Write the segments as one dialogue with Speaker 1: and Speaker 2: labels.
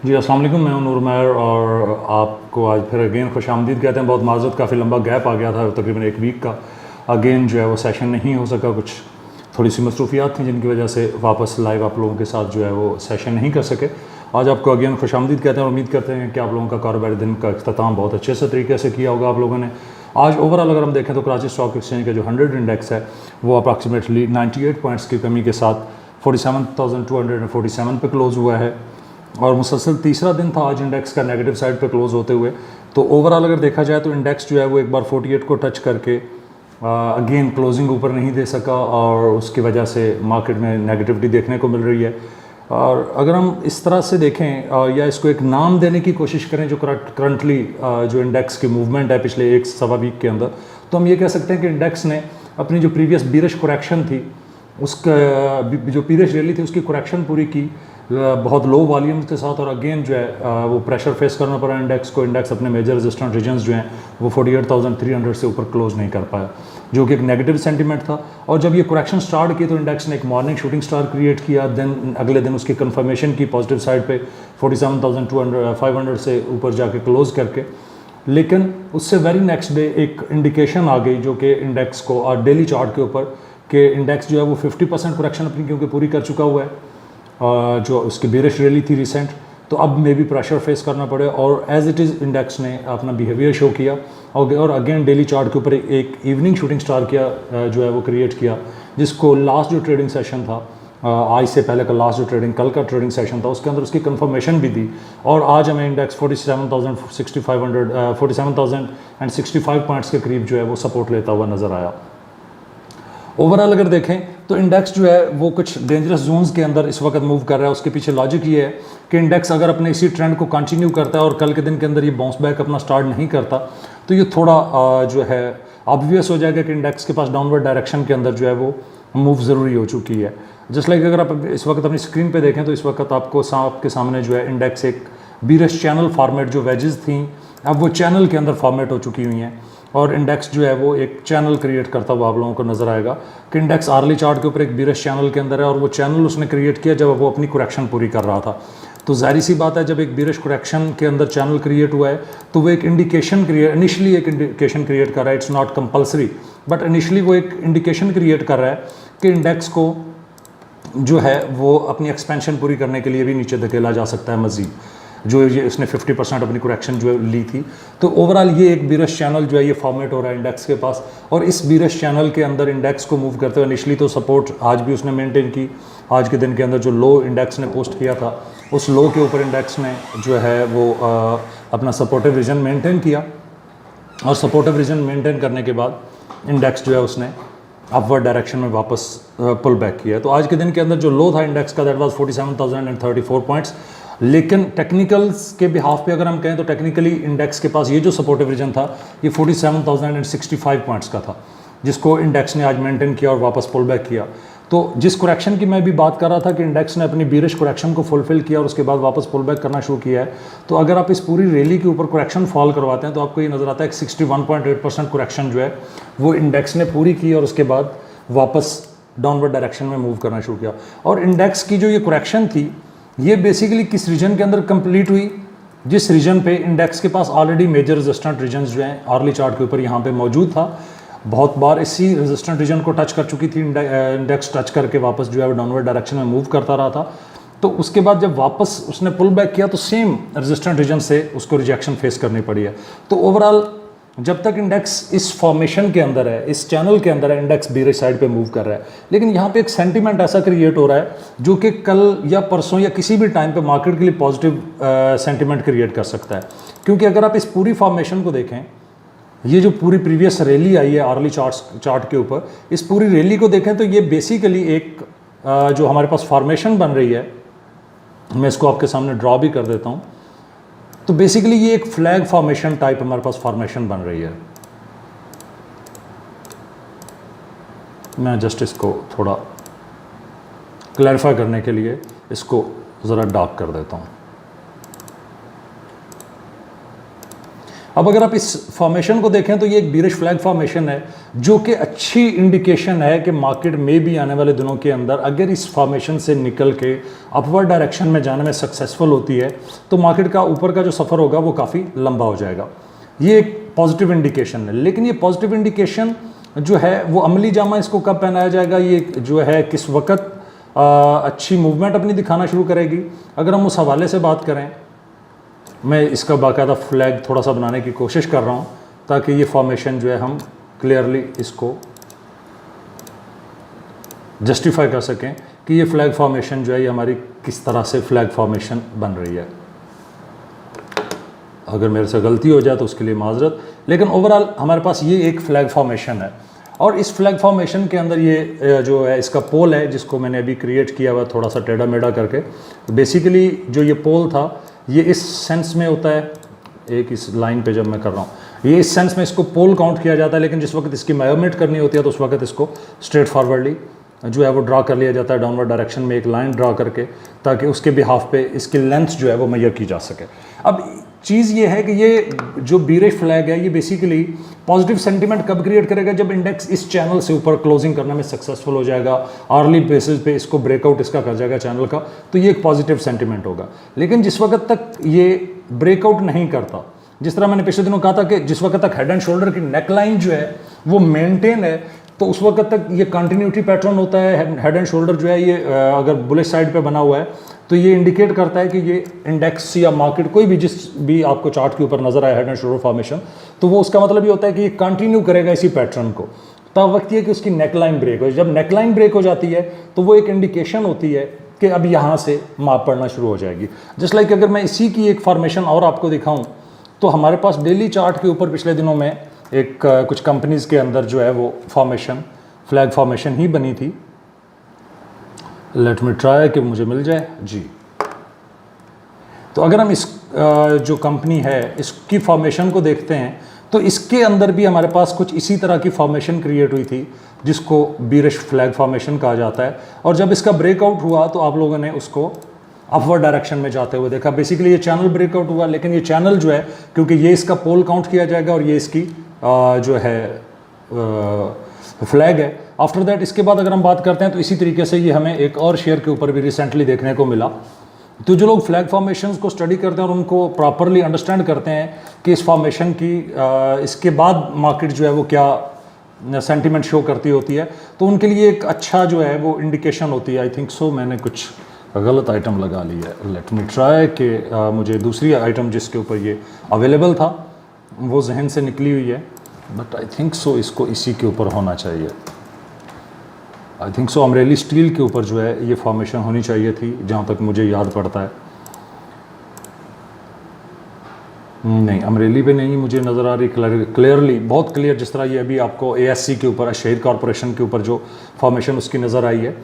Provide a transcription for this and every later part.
Speaker 1: जी अस्सलाम वालेकुम, मैं हूं नूर महर और आपको आज फिर अगेन खुशामदीद कहते हैं। बहुत माज़रत, काफ़ी लंबा गैप आ गया था, तकरीबन एक वीक का। अगेन जो है वो सेशन नहीं हो सका, कुछ थोड़ी सी मसरूफियात थी जिनकी वजह से वापस लाइव आप लोगों के साथ जो है वो सेशन नहीं कर सके। आज आपको अगेन खुशामदीद कहते हैं और उम्मीद करते हैं कि आप लोगों का कारोबारी दिन का इख्तिताम बहुत अच्छे से तरीके से किया होगा आप लोगों ने। आज ओवरऑल अगर हम देखें तो कराची स्टॉक एक्सचेंज का जो 100 इंडेक्स है वो अप्रॉक्सीमेटली 98 पॉइंट्स की कमी के साथ 47,247 पे क्लोज़ हुआ है और मुसलसल तीसरा दिन था आज इंडेक्स का नेगेटिव साइड पे क्लोज़ होते हुए। तो ओवरऑल अगर देखा जाए तो इंडेक्स जो है वो एक बार 48 को टच करके अगेन क्लोजिंग ऊपर नहीं दे सका और उसकी वजह से मार्केट में नेगेटिविटी देखने को मिल रही है। और अगर हम इस तरह से देखें या इसको एक नाम देने की कोशिश करें जो करंटली जो इंडेक्स की मूवमेंट है पिछले एक सवा वीक के अंदर, तो हम ये कह सकते हैं कि इंडेक्स ने अपनी जो प्रीवियस बीरिश करेक्शन थी, उसका जो पीरियड रैली थी उसकी करेक्शन पूरी की बहुत लो वॉल्यूम के साथ। और अगेन जो है वो प्रेशर फेस करना पड़ा इंडेक्स को। इंडेक्स अपने मेजर रेजिस्टेंट रीजन्स जो हैं वो 48,300 से ऊपर क्लोज नहीं कर पाया, जो कि एक नेगेटिव सेंटीमेंट था। और जब ये करेक्शन स्टार्ट की तो इंडेक्स ने एक मॉर्निंग शूटिंग स्टार क्रिएट किया। देन अगले दिन उसकी कंफर्मेशन की पॉजिटिव साइड पे 47,500 से ऊपर जाके क्लोज करके। लेकिन उससे वेरी नेक्स्ट डे एक इंडिकेशन आ गई जो कि इंडेक्स को और डेली चार्ट के ऊपर कि इंडेक्स जो है वो 50% करेक्शन अपनी क्योंकि पूरी कर चुका हुआ है, जो उसकी बेरिश रैली थी रिसेंट। तो अब मे भी प्रेशर फेस करना पड़े और एज इट इज़ इंडेक्स ने अपना बिहेवियर शो किया और अगेन डेली चार्ट के ऊपर एक इवनिंग शूटिंग स्टार किया जो है वो क्रिएट किया, जिसको लास्ट जो ट्रेडिंग सेशन था आज से पहले का लास्ट जो कल का ट्रेडिंग सेशन था उसके अंदर उसकी कंफर्मेशन भी दी। और आज हमें इंडेक्स 47,065 पॉइंट्स के करीब जो है वो सपोर्ट लेता हुआ नज़र आया। ओवरऑल अगर देखें तो इंडेक्स जो है वो कुछ डेंजरस जोन्स के अंदर इस वक्त मूव कर रहा है। उसके पीछे लॉजिक ये है कि इंडेक्स अगर अपने इसी ट्रेंड को कंटिन्यू करता है और कल के दिन के अंदर ये बाउंस बैक अपना स्टार्ट नहीं करता तो ये थोड़ा जो है ऑब्वियस हो जाएगा कि इंडेक्स के पास डाउनवर्ड डायरेक्शन के अंदर जो है वो मूव ज़रूरी हो चुकी है। जस्ट लाइक अगर आप इस वक्त अपनी स्क्रीन पे देखें तो इस वक्त आपके सामने जो है इंडेक्स एक बीरिश चैनल फॉर्मेट जो वेजेस थी अब वो चैनल के अंदर फॉर्मेट हो चुकी हुई हैं और इंडेक्स जो है वो एक चैनल क्रिएट करता हुआ आप लोगों को नज़र आएगा कि इंडेक्स आर्ली चार्ट के ऊपर एक बीरिश चैनल के अंदर है और वो चैनल उसने क्रिएट किया जब वो अपनी करेक्शन पूरी कर रहा था। तो जाहिर सी बात है जब एक बीरिश करेक्शन के अंदर चैनल क्रिएट हुआ है तो वो एक इंडिकेशन इनिशियली एक इंडिकेशन क्रिएट कर रहा है। It's not compulsory but initially वो एक इंडिकेशन क्रिएट कर रहा है कि इंडेक्स को जो है वो अपनी एक्सपेंशन पूरी करने के लिए भी नीचे धकेला जा सकता है मज़ीद, जो ये इसने 50% अपनी करेक्शन जो ली थी। तो ओवरऑल ये एक बीरिश चैनल जो है ये फॉर्मेट हो रहा है इंडेक्स के पास और इस बीरिश चैनल के अंदर इंडेक्स को मूव करते हुए इनिशली तो सपोर्ट आज भी उसने मेंटेन की। आज के दिन के अंदर जो लो इंडेक्स ने पोस्ट किया था उस लो के ऊपर इंडेक्स ने जो है वो अपना सपोर्टिव रीजन मेंटेन किया और सपोर्टिव रीजन मेंटेन करने के बाद इंडेक्स जो है उसने अपवर्ड डायरेक्शन में वापस पुल बैक किया। तो आज के दिन के अंदर जो लो था इंडेक्स का दैट वाज 47,034 पॉइंट्स। लेकिन टेक्निकल्स के बिहाफ पे अगर हम कहें तो टेक्निकली इंडेक्स के पास ये जो सपोर्टिव रीजन था ये 47,065 पॉइंट्स का था, जिसको इंडेक्स ने आज मेंटेन किया और वापस पुल बैक किया। तो जिस करेक्शन की मैं भी बात कर रहा था कि इंडेक्स ने अपनी बीरिश करेक्शन को फुलफिल किया और उसके बाद वापस पुल बैक करना शुरू किया है, तो अगर आप इस पूरी रैली के ऊपर करेक्शन फॉल करवाते हैं तो आपको ये नज़र आता है कि 61.8% करेक्शन जो है वो इंडेक्स ने पूरी की और उसके बाद वापस डाउनवर्ड डायरेक्शन में मूव करना शुरू किया। और इंडेक्स की जो ये करेक्शन थी ये बेसिकली किस रीजन के अंदर कंप्लीट हुई, जिस रीजन पे इंडेक्स के पास ऑलरेडी मेजर रेजिस्टेंट रीजन्स जो हैं आर्ली चार्ट के ऊपर यहाँ पे मौजूद था। बहुत बार इसी रेजिस्टेंट रीजन को टच कर चुकी थी इंडेक्स, टच करके वापस जो है वो डाउनवर्ड डायरेक्शन में मूव करता रहा था। तो उसके बाद जब वापस उसने पुल बैक किया तो सेम रेजिस्टेंट रीजन से उसको रिजेक्शन फेस करनी पड़ी है। तो ओवरऑल जब तक इंडेक्स इस फॉर्मेशन के अंदर है, इस चैनल के अंदर है, इंडेक्स बीरिश साइड पे मूव कर रहा है। लेकिन यहाँ पे एक सेंटीमेंट ऐसा क्रिएट हो रहा है जो कि कल या परसों या किसी भी टाइम पे मार्केट के लिए पॉजिटिव सेंटीमेंट क्रिएट कर सकता है। क्योंकि अगर आप इस पूरी फॉर्मेशन को देखें ये जो पूरी प्रीवियस रैली आई है आर्ली चार्ट के ऊपर, इस पूरी रैली को देखें तो ये बेसिकली एक जो हमारे पास फॉर्मेशन बन रही है, मैं इसको आपके सामने ड्रॉ भी कर देता हूँ। तो बेसिकली ये एक फ्लैग फॉर्मेशन टाइप हमारे पास फॉर्मेशन बन रही है। मैं जस्ट इसको थोड़ा क्लैरिफाई करने के लिए इसको ज़रा डार्क कर देता हूँ। अब अगर आप इस फॉर्मेशन को देखें तो ये एक बीरिश फ्लैग फॉर्मेशन है, जो कि अच्छी इंडिकेशन है कि मार्केट में भी आने वाले दिनों के अंदर अगर इस फॉर्मेशन से निकल के अपवर्ड डायरेक्शन में जाने में सक्सेसफुल होती है तो मार्केट का ऊपर का जो सफ़र होगा वो काफ़ी लंबा हो जाएगा। ये एक पॉजिटिव इंडिकेशन है। लेकिन ये पॉजिटिव इंडिकेशन जो है वो अमली जामा इसको कब पहनाया जाएगा, ये जो है किस वक्त अच्छी मूवमेंट अपनी दिखाना शुरू करेगी, अगर हम उस हवाले से बात करें। मैं इसका बाकायदा फ्लैग थोड़ा सा बनाने की कोशिश कर रहा हूँ ताकि ये फॉर्मेशन जो है हम क्लियरली इसको जस्टिफाई कर सकें कि ये फ्लैग फॉर्मेशन जो है ये हमारी किस तरह से फ्लैग फॉर्मेशन बन रही है। अगर मेरे से गलती हो जाए तो उसके लिए माजरत, लेकिन ओवरऑल हमारे पास ये एक फ्लैग फॉर्मेशन है। और इस फ्लैग फॉर्मेशन के अंदर ये जो है इसका पोल है, जिसको मैंने अभी क्रिएट किया हुआ थोड़ा सा टेढ़ा मेढ़ा करके। बेसिकली जो ये पोल था ये इस सेंस में होता है, एक इस लाइन पे जब मैं कर रहा हूँ ये इस सेंस में इसको पोल काउंट किया जाता है, लेकिन जिस वक्त इसकी मेजरमेंट करनी होती है तो उस वक्त इसको स्ट्रेट फॉरवर्डली जो है वो ड्रा कर लिया जाता है डाउनवर्ड डायरेक्शन में एक लाइन ड्रा करके, ताकि उसके बिहाफ पे इसकी लेंथ जो है वो मेजर की जा सके। अब चीज़ ये है कि ये जो बीरिश फ्लैग है ये बेसिकली पॉजिटिव सेंटीमेंट कब क्रिएट करेगा, जब इंडेक्स इस चैनल से ऊपर क्लोजिंग करने में सक्सेसफुल हो जाएगा, आर्ली बेसिस पे इसको ब्रेकआउट इसका कर जाएगा चैनल का, तो ये एक पॉजिटिव सेंटीमेंट होगा। लेकिन जिस वक्त तक ये ब्रेकआउट नहीं करता, जिस तरह मैंने पिछले दिनों कहा था कि जिस वक्त तक हेड एंड शोल्डर की नेकलाइन जो है वो मेंटेन है, तो उस वक्त तक ये कंटिन्यूटी पैटर्न होता है। हेड एंड शोल्डर जो है ये अगर बुलिश साइड पे बना हुआ है तो ये इंडिकेट करता है कि ये इंडेक्स या मार्केट कोई भी जिस भी आपको चार्ट के ऊपर नजर आए हेड एंड शोल्डर फॉर्मेशन, तो वो उसका मतलब ये होता है कि ये कंटिन्यू करेगा इसी पैटर्न को। तब वक्त ये कि उसकी नेकलाइन ब्रेक हो, जब नेकलाइन ब्रेक हो जाती है तो वो एक इंडिकेशन होती है कि अब यहाँ से माप पड़ना शुरू हो जाएगी। जस्ट लाइक अगर मैं इसी की एक फॉर्मेशन और आपको दिखाऊँ तो हमारे पास डेली चार्ट के ऊपर पिछले दिनों में एक कुछ कंपनीज़ के अंदर जो है वो फॉर्मेशन फ्लैग फॉर्मेशन ही बनी थी। लेट मी ट्राई कि मुझे मिल जाए जी। तो अगर हम इस जो कंपनी है इसकी फॉर्मेशन को देखते हैं तो इसके अंदर भी हमारे पास कुछ इसी तरह की फॉर्मेशन क्रिएट हुई थी, जिसको बीरिश फ्लैग फॉर्मेशन कहा जाता है। और जब इसका ब्रेकआउट हुआ तो आप लोगों ने उसको अपवर्ड डायरेक्शन में जाते हुए देखा। बेसिकली ये चैनल ब्रेकआउट हुआ, लेकिन ये चैनल जो है क्योंकि ये इसका पोल काउंट किया जाएगा और ये इसकी जो है फ्लैग है। आफ्टर दैट इसके बाद अगर हम बात करते हैं तो इसी तरीके से ये हमें एक और शेयर के ऊपर भी रिसेंटली देखने को मिला। तो जो लोग फ्लैग फॉर्मेशंस को स्टडी करते हैं और उनको प्रॉपरली अंडरस्टैंड करते हैं कि इस फॉर्मेशन की इसके बाद मार्केट जो है वो क्या सेंटीमेंट शो करती होती है, तो उनके लिए एक अच्छा जो है वो इंडिकेशन होती है। आई थिंक सो मैंने कुछ गलत आइटम लगा ली है। लेट मी ट्राई कि मुझे दूसरी आइटम जिसके ऊपर ये अवेलेबल था वो जहन से निकली हुई है, बट आई थिंक सो इसको इसी के ऊपर होना चाहिए। I think so Amreli steel के ऊपर जो है ये फॉर्मेशन होनी चाहिए थी, जहाँ तक मुझे याद पड़ता है। नहीं, अमरेली पे नहीं मुझे नज़र आ रही क्लियरली, बहुत क्लियर, जिस तरह ये अभी आपको ASC के ऊपर शहर कॉरपोरेशन के ऊपर जो फॉर्मेशन उसकी नज़र आई है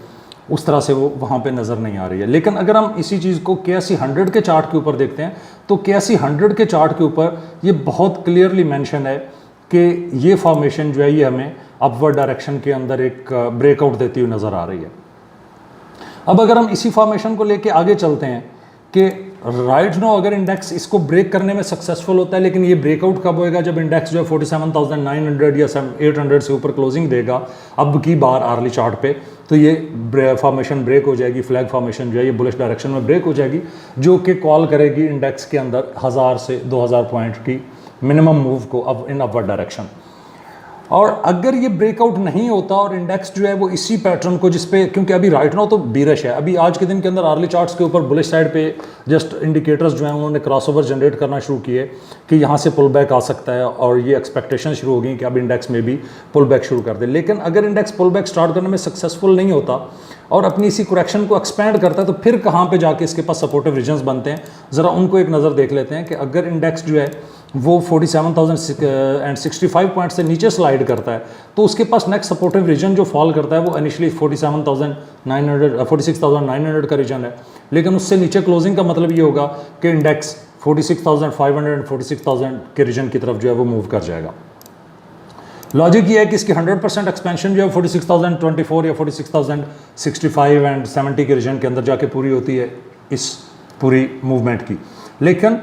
Speaker 1: उस तरह से वो वहाँ पे नज़र नहीं आ रही है। लेकिन अगर हम इसी चीज़ को KSE 100 के चार्ट के ऊपर देखते हैं तो KSE 100 के चार्ट के ऊपर ये बहुत क्लियरली मेंशन है कि ये फॉर्मेशन जो है ये हमें अपवर्ड डायरेक्शन के अंदर एक ब्रेकआउट देती हुई नज़र आ रही है। अब अगर हम इसी फॉर्मेशन को लेके आगे चलते हैं कि राइट नो अगर इंडेक्स इसको ब्रेक करने में सक्सेसफुल होता है, लेकिन ये ब्रेकआउट कब होएगा, जब इंडेक्स जो है 47,900 या 800 से ऊपर क्लोजिंग देगा अब की बार आर्ली चार्ट पे, तो ये फॉर्मेशन ब्रेक हो जाएगी। फ्लैग फॉर्मेशन जो है ये बुलिश डायरेक्शन में ब्रेक हो जाएगी, जो कि कॉल करेगी इंडेक्स के अंदर 1000 से 2000 पॉइंट की मिनिमम मूव को अब इन अपवर्ड डायरेक्शन। और अगर ये ब्रेकआउट नहीं होता और इंडेक्स जो है वो इसी पैटर्न को, जिसपे क्योंकि अभी राइट नाउ तो बीरिश है, अभी आज के दिन के अंदर आर्ली चार्ट्स के ऊपर बुलिश साइड पे जस्ट इंडिकेटर्स जो हैं उन्होंने क्रॉसओवर जनरेट करना शुरू किए कि यहाँ से पुल बैक आ सकता है, और ये एक्सपेक्टेशन शुरू हो गई कि अब इंडेक्स में भी पुल बैक शुरू कर दे। लेकिन अगर इंडेक्स पुल बैक स्टार्ट करने में सक्सेसफुल नहीं होता और अपनी इसी करेक्शन को एक्सपैंड करता है, तो फिर कहाँ पे जाके इसके पास सपोर्टिव रीजन्स बनते हैं, ज़रा उनको एक नज़र देख लेते हैं कि अगर इंडेक्स जो है वो 47,065 पॉइंट से नीचे स्लाइड करता है तो उसके पास नेक्स्ट सपोर्टिव रीजन जो फॉल करता है वो इनिशियली 46,900 का रीजन है, लेकिन उससे नीचे क्लोजिंग का मतलब ये होगा कि इंडेक्स 46,500 46,000 के रीजन की तरफ जो है वो मूव कर जाएगा। लॉजिक ये है कि इसकी 100% एक्सपेंशन जो है 46,024 या 46,065 एंड 70 के रीजन के अंदर जाके पूरी होती है इस पूरी मूवमेंट की। लेकिन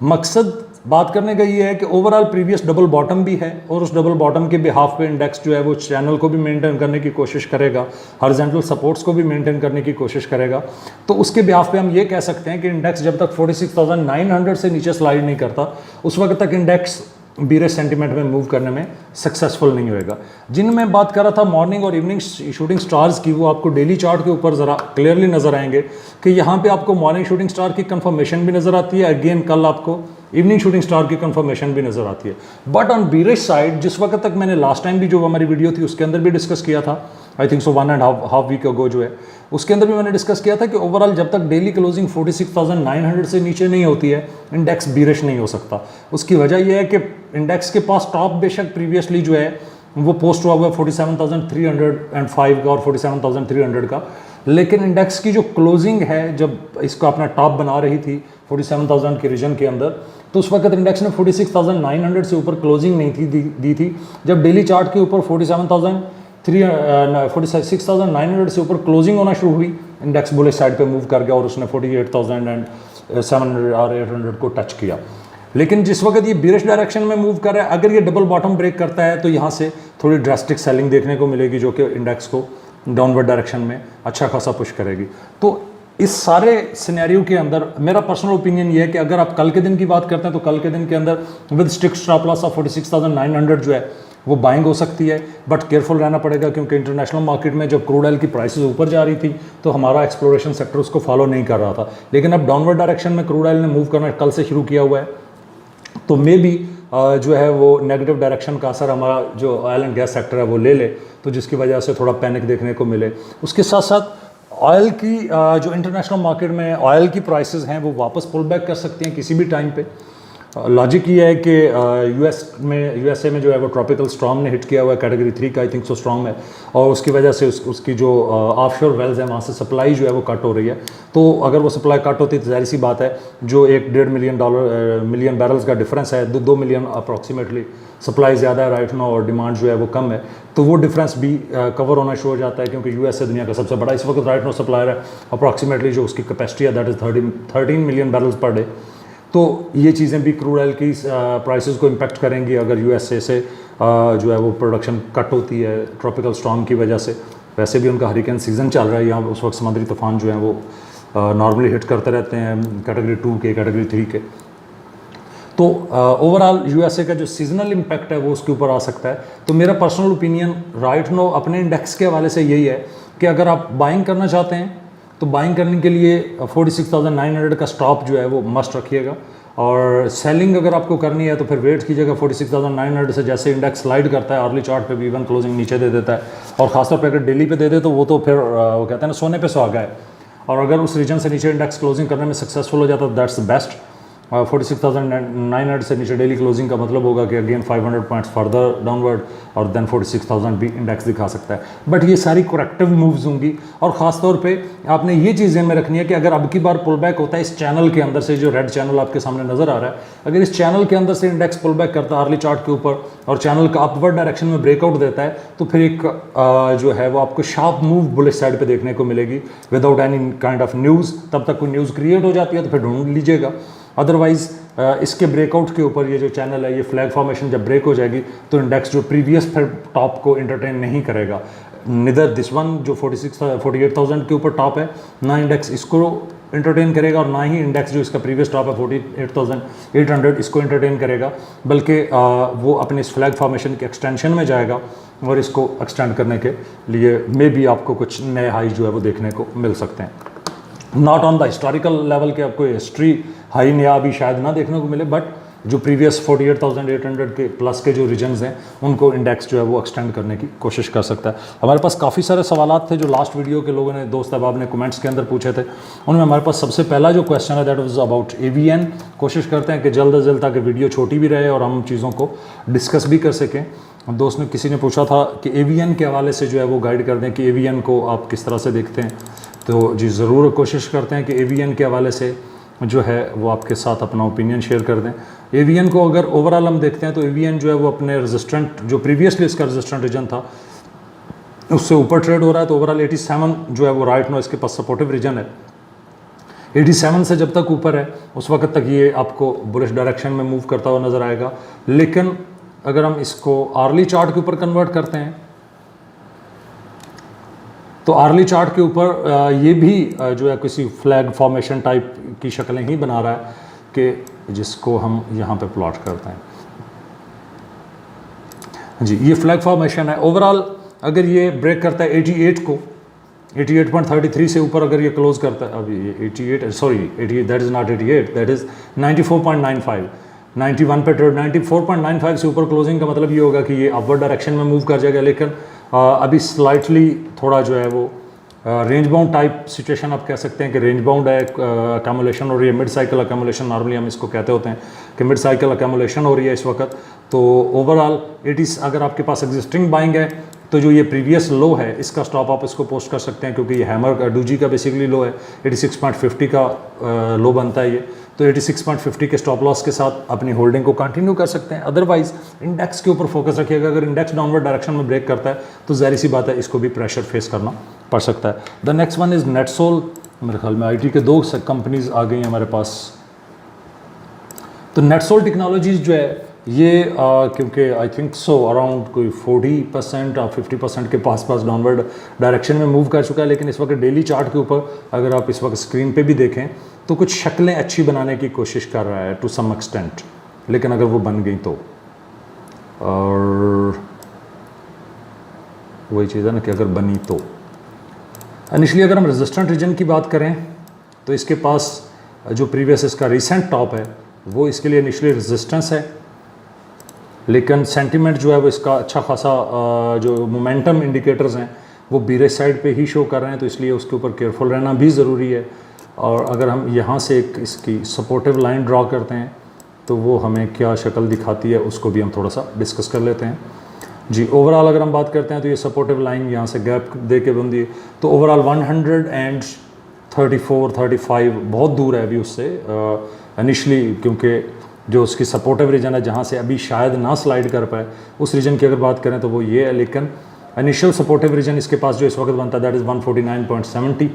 Speaker 1: मकसद बात करने का ये है कि ओवरऑल प्रीवियस डबल बॉटम भी है और उस डबल बॉटम के बिहाफ पे इंडेक्स जो है वो चैनल को भी मेंटेन करने की कोशिश करेगा, हॉरिजॉन्टल सपोर्ट्स को भी मेंटेन करने की कोशिश करेगा। तो उसके बिहाफ पे हम ये कह सकते हैं कि इंडेक्स जब तक 46,900 से नीचे स्लाइड नहीं करता उस वक्त तक इंडेक्स बीरिश सेंटीमेंट में मूव करने में सक्सेसफुल नहीं होएगा। जिन मैं बात कर रहा था मॉर्निंग और इवनिंग शूटिंग स्टार्स की, वो आपको डेली चार्ट के ऊपर ज़रा क्लियरली नज़र आएंगे कि यहाँ पे आपको मॉर्निंग शूटिंग स्टार की कंफर्मेशन भी नज़र आती है, अगेन कल आपको इवनिंग शूटिंग स्टार की कंफर्मेशन भी नज़र आती है। बट ऑन बीरिश साइड जिस वक्त तक मैंने लास्ट टाइम भी जो हमारी वीडियो थी उसके अंदर भी डिस्कस किया था, I think so 1.5 week ago जो है, उसके अंदर भी मैंने डिस्कस किया था कि ओवरऑल जब तक डेली क्लोजिंग 46,900 से नीचे नहीं होती है इंडेक्स बीरिश नहीं हो सकता। उसकी वजह यह है कि इंडेक्स के पास टॉप बेशक प्रीवियसली जो है वो पोस्ट हुआ हुआ है 47,305 का और 47,300 का, लेकिन इंडेक्स की जो क्लोजिंग है जब इसका अपना टॉप बना रही थी 47,000 के रीजन के अंदर, तो उस वक्त इंडेक्स ने 46,900 से ऊपर क्लोजिंग नहीं थी दी थी। जब डेली चार्ट के ऊपर 46,900 से ऊपर क्लोजिंग होना शुरू हुई, इंडेक्स बुलिश साइड पे मूव कर गया और उसने 48,700 और 800 को टच किया। लेकिन जिस वक्त ये बीरिश डायरेक्शन में मूव कर रहा है, अगर ये डबल बॉटम ब्रेक करता है तो यहाँ से थोड़ी ड्रास्टिक सेलिंग देखने को मिलेगी जो कि इंडेक्स को डाउनवर्ड डायरेक्शन में अच्छा खासा पुश करेगी। तो इस सारे सिनेरियो के अंदर मेरा पर्सनल ओपिनियन ये है कि अगर आप कल के दिन की बात करते हैं तो कल के दिन के अंदर with strict stop loss of 46,900 जो है वो बाइंग हो सकती है, बट केयरफुल रहना पड़ेगा क्योंकि इंटरनेशनल मार्केट में जब क्रूड ऑयल की प्राइसेस ऊपर जा रही थी तो हमारा एक्सप्लोरेशन सेक्टर उसको फॉलो नहीं कर रहा था। लेकिन अब डाउनवर्ड डायरेक्शन में क्रूड ऑयल ने मूव करना कल से शुरू किया हुआ है, तो मे बी जो है वो नेगेटिव डायरेक्शन का असर हमारा जो ऑयल एंड गैस सेक्टर है वो ले ले, तो जिसकी वजह से थोड़ा पैनिक देखने को मिले। उसके साथ साथ ऑयल की जो इंटरनेशनल मार्केट में ऑयल की प्राइसेस हैं वो वापस पुल बैक कर सकती हैं किसी भी टाइम पे। लॉजिक ये है कि यूएसए में जो है वो ट्रॉपिकल स्टॉर्म ने हिट किया हुआ है, कैटेगरी 3 का आई थिंक सो स्टॉर्म है, और उसकी वजह से उसकी जो ऑफशोर वेल्स हैं वहाँ से सप्लाई जो है वो कट हो रही है। तो अगर वो सप्लाई कट होती है तो जाहिर सी बात है जो $1.5 मिलियन बैरल्स का डिफरेंस है, 2 मिलियन अप्रॉक्सीमेटली सप्लाई ज़्यादा है राइट नो और डिमांड जो है वो कम है, तो वो डिफरेंस भी कवर होना शुरू हो जाता है क्योंकि यूएसए दुनिया का सबसे बड़ा इस वक्त राइट नो सप्लायर है। अप्रॉक्सीमेटली जो उसकी कैपेसिटी है that is 13 million barrels per day. तो ये चीज़ें भी क्रूड ऑयल की प्राइसेस को इम्पेक्ट करेंगी अगर यूएसए से जो है वो प्रोडक्शन कट होती है ट्रॉपिकल स्टॉर्म की वजह से। वैसे भी उनका हरिकेन सीज़न चल रहा है, यहाँ उस वक्त समुद्री तूफान जो है वो नॉर्मली हिट करते रहते हैं कैटेगरी 2 के, कैटेगरी 3 के। तो ओवरऑल यूएसए का जो सीजनल इम्पैक्ट है वो उसके ऊपर आ सकता है। तो मेरा पर्सनल ओपिनियन राइट नो अपने इंडेक्स के हवाले से यही है कि अगर आप बाइंग करना चाहते हैं तो बाइंग करने के लिए 46,900 का स्टॉप जो है वो मस्ट रखिएगा, और सेलिंग अगर आपको करनी है तो फिर वेट कीजिएगा 46,900 से। जैसे इंडेक्स स्लाइड करता है अर्ली चार्ट पे भी इवन क्लोजिंग नीचे दे देता है, और खासतौर पे अगर डेली पे दे दे तो वो तो फिर वो कहते हैं ना सोने पे सुहागा है। और अगर उस रीजन से नीचे इंडेक्स क्लोजिंग करने में सक्सेसफुल हो जाता है दैट्स द बेस्ट। 46,900 से नीचे डेली क्लोजिंग का मतलब होगा कि अगेन 500 पॉइंट्स फर्दर डाउनवर्ड और देन 46,000 भी इंडेक्स दिखा सकता है। बट ये सारी करेक्टिव मूव्स होंगी, और ख़ास तौर पे आपने ये चीज़ में रखनी है कि अगर अब की बार पुल बैक होता है इस चैनल के अंदर से, जो रेड चैनल आपके सामने नज़र आ रहा है, अगर इस चैनल के अंदर से इंडेक्स पुल बैक करता है अर्ली चार्ट के ऊपर और चैनल का अपवर्ड डायरेक्शन में ब्रेकआउट देता है, तो फिर एक जो है वो आपको शार्प मूव बुलिश साइड पे देखने को मिलेगी without any kind of news. तब तक कोई न्यूज़ क्रिएट हो जाती है तो फिर ढूंढ लीजिएगा, अदरवाइज़ इसके ब्रेकआउट के ऊपर ये जो चैनल है ये फ्लैग फॉर्मेशन जब ब्रेक हो जाएगी तो इंडेक्स जो प्रीवियस फिर टॉप को एंटरटेन नहीं करेगा। निदर दिस वन जो 48,000 के ऊपर टॉप है, ना इंडेक्स इसको एंटरटेन करेगा और ना ही इंडेक्स जो इसका प्रीवियस टॉप है 48,800 इसको एंटरटेन करेगा, बल्कि वो अपने इस फ्लैग फॉर्मेशन के एक्सटेंशन में जाएगा और इसको एक्सटेंड करने के लिए मे बी आपको कुछ नए हाई जो है वो देखने को मिल सकते हैं। Not on the historical level के आपको हिस्ट्री हाई नया अभी शायद ना देखने को मिले, बट जो प्रीवियस 48,800 के प्लस के जो रीजन्स हैं उनको इंडेक्स जो है वो एक्सटेंड करने की कोशिश कर सकता है। हमारे पास काफ़ी सारे सवालात थे जो लास्ट वीडियो के लोगों ने, दोस्त अहबाब ने कमेंट्स के अंदर पूछे थे। उनमें हमारे पास सबसे पहला जो क्वेश्चन है दैट वाज अबाउट AVN। कोशिश करते हैं कि जल्द अज जल्द ताकि वीडियो छोटी भी रहे और हम चीज़ों को डिस्कस भी कर सकें। दोस्त ने, किसी ने पूछा था कि AVN के हवाले से जो है वो गाइड कर दें कि AVN को आप किस तरह से देखते हैं। तो जी ज़रूर कोशिश करते हैं कि AVN के हवाले से जो है वो आपके साथ अपना ओपिनियन शेयर कर दें। AVN को अगर ओवरऑल हम देखते हैं तो AVN जो है वो अपने रेजिस्टेंट, जो प्रीवियसली इसका रेजिस्टेंट रीजन था उससे ऊपर ट्रेड हो रहा है। तो ओवरऑल 87 जो है वो राइट नो इसके पास सपोर्टिव रीजन है। 87 से जब तक ऊपर है उस वक्त तक ये आपको बुलिश डायरेक्शन में मूव करता हुआ नज़र आएगा। लेकिन अगर हम इसको आर्ली चार्ट के ऊपर कन्वर्ट करते हैं तो आर्ली चार्ट के ऊपर ये भी जो है किसी फ्लैग फॉर्मेशन टाइप की शक्लें ही बना रहा है कि जिसको हम यहाँ पे प्लॉट करते हैं। जी ये फ्लैग फॉर्मेशन है। ओवरऑल अगर ये ब्रेक करता है 88 को, 88.33 से ऊपर अगर ये क्लोज करता है, अभी ये 88 that is not 88, that is 94.95, 91 पे ट्रेड, 94.95 से ऊपर क्लोजिंग का मतलब ये होगा कि ये अपवर्ड डायरेक्शन में मूव कर जाएगा। लेकिन अभी स्लाइटली थोड़ा जो है वो रेंज बाउंड टाइप सिचुएशन आप कह सकते हैं कि रेंज बाउंड है अकमुलेशन हो रही है, मिड साइकिल अकमुलेशन नॉर्मली हम इसको कहते होते हैं कि मिड साइकिल अकमुलेशन हो रही है इस वक्त। तो ओवरऑल आप आपके पास एग्जिस्टिंग बाइंग है तो जो ये प्रीवियस लो है इसका स्टॉप आप इसको पोस्ट कर सकते हैं क्योंकि ये हैमर डूजी का बेसिकली लो है, 86.50 का लो बनता है ये। तो 86.50 के स्टॉप लॉस के साथ अपनी होल्डिंग को कंटिन्यू कर सकते हैं। अदरवाइज इंडेक्स के ऊपर फोकस रखिएगा। अगर इंडेक्स डाउनवर्ड डायरेक्शन में ब्रेक करता है तो ज़ाहिर सी बात है इसको भी प्रेशर फेस करना पड़ सकता है। The next one is NetSol. मेरे ख्याल में IT के 2 कंपनीज आ गई हैं हमारे पास। तो नेटसोल टेक्नोलॉजीज़ जो है ये क्योंकि आई थिंक सो अराउंड कोई 40% और 50% के पास डाउनवर्ड डायरेक्शन में मूव कर चुका है। लेकिन इस वक्त डेली चार्ट के ऊपर अगर आप इस वक्त स्क्रीन पे भी देखें तो कुछ शक्लें अच्छी बनाने की कोशिश कर रहा है टू सम एक्सटेंट। लेकिन अगर वो बन गई तो, और वही चीज़ है ना कि अगर बनी तो इनिशियली अगर हम रेजिस्टेंट रीजन की बात करें तो इसके पास जो प्रीवियस इसका रिसेंट टॉप है वो इसके लिए इनिशियली रेजिस्टेंस है। लेकिन सेंटीमेंट जो है वो इसका अच्छा खासा जो मोमेंटम इंडिकेटर्स हैं वो बीरिश साइड पे ही शो कर रहे हैं। तो इसलिए उसके ऊपर केयरफुल रहना भी ज़रूरी है। और अगर हम यहाँ से एक इसकी सपोर्टिव लाइन ड्रॉ करते हैं तो वो हमें क्या शक्ल दिखाती है उसको भी हम थोड़ा सा डिस्कस कर लेते हैं। जी ओवरऑल अगर हम बात करते हैं तो ये सपोर्टिव लाइन यहाँ से गैप दे के बंदी है। तो ओवरऑल 134-35 बहुत दूर है अभी उससे इनिशली, क्योंकि जो उसकी सपोर्टिव रीजन है जहाँ से अभी शायद ना स्लाइड कर पाए उस रीजन की अगर बात करें तो वो ये है। लेकिन इनिशियल सपोर्टिव रीजन इसके पास जो इस वक्त बनता है दैट इज़ 149.70,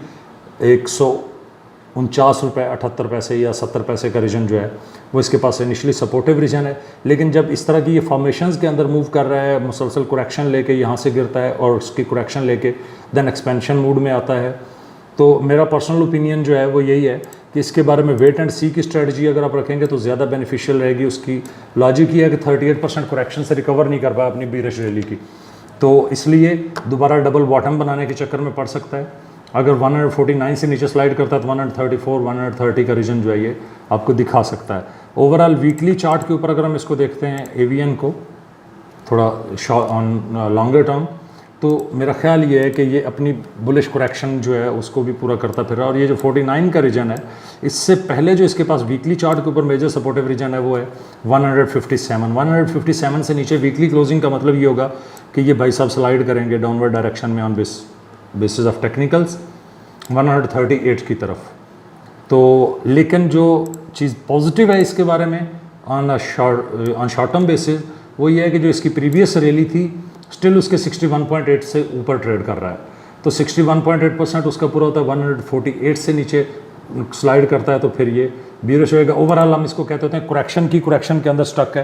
Speaker 1: 149 रुपये 78 पैसे या 70 पैसे का रीजन जो है वो इसके पास इनिशियली सपोर्टिव रीजन है। लेकिन जब इस तरह की ये फॉर्मेशंस के अंदर मूव कर रहा है, मुसलसल करेक्शन लेके यहाँ से गिरता है और उसकी करेक्शन लेके देन एक्सपेंशन मूड में आता है, तो मेरा पर्सनल ओपिनियन जो है वो यही है कि इसके बारे में वेट एंड सी की स्ट्रेटजी अगर आप रखेंगे तो ज़्यादा बेनिफिशियल रहेगी। उसकी लॉजिक ये है कि 38% करेक्शन से रिकवर नहीं कर पाया अपनी बीरिश रैली की, तो इसलिए दोबारा डबल बॉटम बनाने के चक्कर में पड़ सकता है। अगर 149 से नीचे स्लाइड करता है तो 134, 130 का रीजन जो है ये आपको दिखा सकता है। ओवरऑल वीकली चार्ट के ऊपर अगर हम इसको देखते हैं AVN को थोड़ा ऑन लॉन्गर टर्म, तो मेरा ख्याल ये है कि ये अपनी बुलिश करेक्शन जो है उसको भी पूरा करता फिर रहा है। और ये जो 49 का रीजन है इससे पहले जो इसके पास वीकली चार्ट के ऊपर मेजर सपोर्टिव रीजन है वो है 157 से नीचे वीकली क्लोजिंग का मतलब ये होगा कि ये भाई साहब स्लाइड करेंगे डाउनवर्ड डायरेक्शन में ऑन बेसिस ऑफ टेक्निकल्स 138 की तरफ। तो लेकिन जो चीज़ पॉजिटिव है इसके बारे में ऑन शॉर्ट टर्म बेसिस वो ये है कि जो इसकी प्रीवियस रैली थी स्टिल उसके 61.8 से ऊपर ट्रेड कर रहा है। तो 61.8% उसका पूरा होता है, 148 से नीचे स्लाइड करता है तो फिर ये बीरिश होएगा। ओवरऑल हम इसको कहते होते हैं करेक्शन के अंदर स्टक है।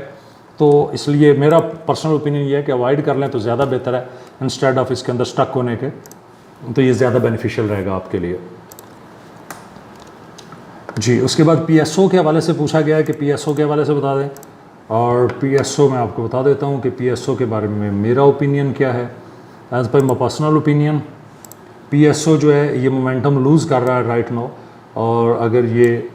Speaker 1: तो इसलिए मेरा पर्सनल ओपिनियन ये है कि अवॉइड कर लें तो ज़्यादा बेहतर है इंस्टेड ऑफ इसके अंदर स्टक होने के, तो ये ज़्यादा बेनिफिशियल रहेगा आपके लिए। जी उसके बाद PSO के हवाले से पूछा गया है कि PSO के हवाले से बता दें, और PSO मैं आपको बता देता हूँ कि PSO के बारे में मेरा ओपिनियन क्या है। As per my personal opinion PSO जो है ये मोमेंटम लूज़ कर रहा है राइट नाउ, और अगर ये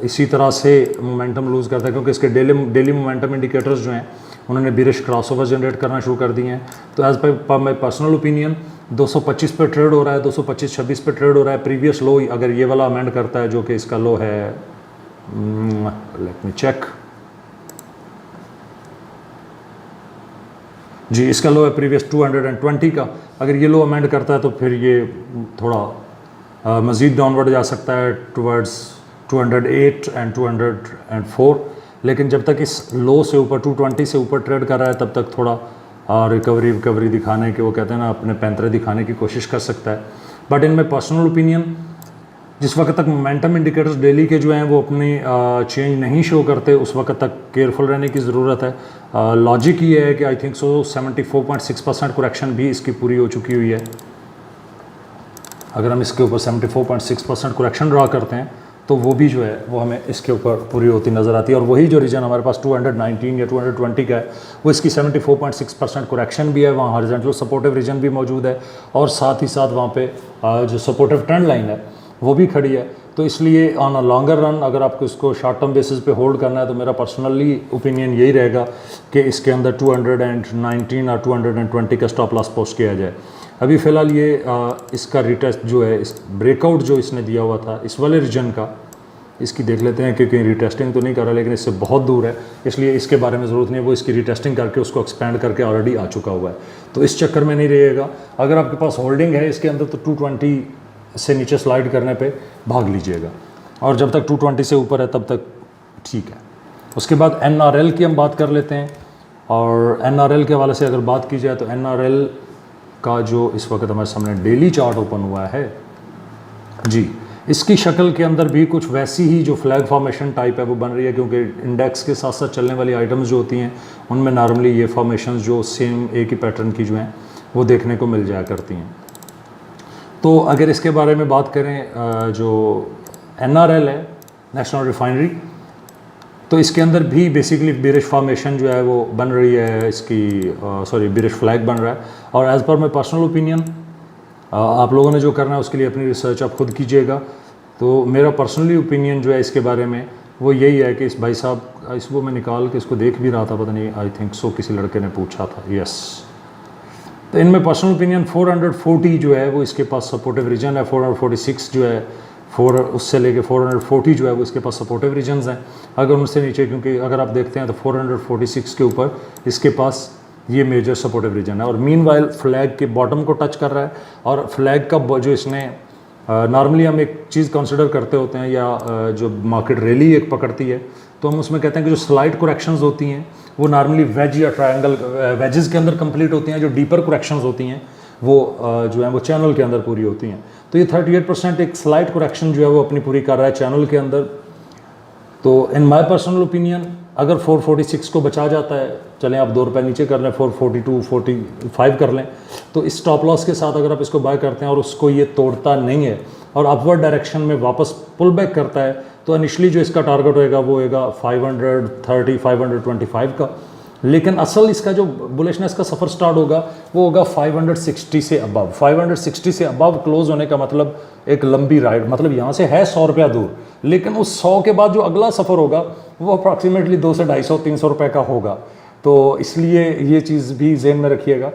Speaker 1: इसी तरह से मोमेंटम लूज़ करता है, क्योंकि इसके डेली मोमेंटम इंडिकेटर्स जो हैं उन्होंने बिरिश क्रॉसओवर जनरेट करना शुरू कर दिए हैं। तो as per my personal opinion 225 पे ट्रेड हो रहा है, 225-26 पे ट्रेड हो रहा है। प्रीवियस लो अगर ये वाला अमेंड करता है जो कि इसका लो है, लेट मी चेक जी, इसका लो है प्रीवियस 220 का। अगर ये लो अमेंड करता है तो फिर ये थोड़ा मज़ीद डाउनवर्ड जा सकता है टुवर्ड्स 208 एंड 204, लेकिन जब तक इस लो से ऊपर 220 से ऊपर ट्रेड कर रहा है तब तक थोड़ा रिकवरी दिखाने के, वो कहते हैं ना, अपने पैंतरे दिखाने की कोशिश कर सकता है। But in my personal opinion जिस वक्त तक मोमेंटम इंडिकेटर्स डेली के जो हैं वो अपनी चेंज नहीं शो करते उस वक्त तक केयरफुल रहने की ज़रूरत है। लॉजिक ये है कि आई थिंक सो 74.6% करेक्शन भी इसकी पूरी हो चुकी हुई है। अगर हम इसके ऊपर 74.6% करेक्शन ड्रा करते हैं तो वो भी जो है वो हमें इसके ऊपर पूरी होती नज़र आती है। और वही जो रीजन हमारे पास 219 या 220 का है वो इसकी 74.6% करेक्शन भी है, वहाँ हॉरिजॉन्टल सपोर्टिव रीजन भी मौजूद है और साथ ही साथ वहाँ पे जो सपोर्टिव ट्रेंड लाइन है वो भी खड़ी है। तो इसलिए ऑन अ लॉन्गर रन अगर आपको इसको शॉर्ट टर्म बेसिस पे होल्ड करना है तो मेरा पर्सनली ओपिनियन यही रहेगा कि इसके अंदर 219 और 220 का स्टॉप लॉस पोस्ट किया जाए। अभी फ़िलहाल ये इसका रिटेस्ट जो है, इस ब्रेकआउट जो इसने दिया हुआ था इस वाले रीजन का, इसकी देख लेते हैं कि कहीं रिटेस्टिंग तो नहीं कर रहा, लेकिन इससे बहुत दूर है इसलिए इसके बारे में ज़रूरत नहीं है। वो इसकी रिटेस्टिंग करके उसको एक्सपेंड करके ऑलरेडी आ चुका हुआ है, तो इस चक्कर में नहीं रहेगा। अगर आपके पास होल्डिंग है इसके अंदर तो 220 से नीचे स्लाइड करने पे भाग लीजिएगा, और जब तक 220 से ऊपर है तब तक ठीक है। उसके बाद NRL की हम बात कर लेते हैं, और NRL के हवाले से अगर बात की जाए तो NRL का जो इस वक्त हमारे सामने डेली चार्ट ओपन हुआ है जी, इसकी शक्ल के अंदर भी कुछ वैसी ही जो फ्लैग फॉर्मेशन टाइप है वो बन रही है, क्योंकि इंडेक्स के साथ साथ चलने वाली आइटम्स जो होती हैं उनमें नॉर्मली ये फॉर्मेशन जो सेम एक ही पैटर्न की जो हैं वो देखने को मिल जाया करती हैं। तो अगर इसके बारे में बात करें जो NRL है, नेशनल रिफाइनरी, तो इसके अंदर भी बेसिकली बिरिश फॉर्मेशन जो है वो बन रही है, इसकी बिरिश फ्लैग बन रहा है। और as per my personal opinion आप लोगों ने जो करना है उसके लिए अपनी रिसर्च आप खुद कीजिएगा। तो मेरा पर्सनली ओपिनियन जो है इसके बारे में वो यही है कि इस भाई साहब, इसको मैं निकाल के इसको देख भी रहा था, पता नहीं, आई थिंक सो किसी लड़के ने पूछा था, यस। तो इनमें पर्सनल ओपिनियन 440 जो है वो इसके पास सपोर्टिव रीजन है, 446 जो है उससे लेके 440 जो है वो इसके पास सपोर्टिव रीजन्स हैं। अगर उनसे नीचे, क्योंकि अगर आप देखते हैं तो 446 के ऊपर इसके पास ये मेजर सपोर्टिव रीजन है, और मीनवाइल फ्लैग के बॉटम को टच कर रहा है। और फ्लैग का जो इसने नॉर्मली हम एक चीज़ कंसिडर करते होते हैं, या जो मार्केट रैली एक पकड़ती है तो हम उसमें कहते हैं कि जो स्लाइड करेक्शंस होती हैं वो नॉर्मली वेज या ट्रायंगल वेजेस के अंदर कंप्लीट होती हैं। जो डीपर करेक्शंस होती हैं वो जो है वो चैनल के अंदर पूरी होती हैं। तो ये 38% एक स्लाइड करेक्शन जो है वो अपनी पूरी कर रहा है चैनल के अंदर। तो इन माय पर्सनल ओपिनियन अगर 446 को बचा जाता है, चलें आप 2 रुपये नीचे कर लें, 442 45 कर लें, तो इस स्टॉप लॉस के साथ अगर आप इसको बाय करते हैं और उसको ये तोड़ता नहीं है और अपवर्ड डायरेक्शन में वापस पुल बैक करता है, तो इनिशली जो इसका टारगेट होएगा वो होएगा 530 525 का। लेकिन असल इसका जो बुलिशनेस का सफ़र स्टार्ट होगा वो होगा 560 से अबव। 560 से अबव क्लोज होने का मतलब एक लंबी राइड, मतलब यहाँ से है 100 रुपया दूर, लेकिन उस 100 के बाद जो अगला सफ़र होगा वो अप्रॉक्सीमेटली 200 250 300 रुपये का होगा। तो इसलिए ये चीज़ भी जेहन में रखिएगा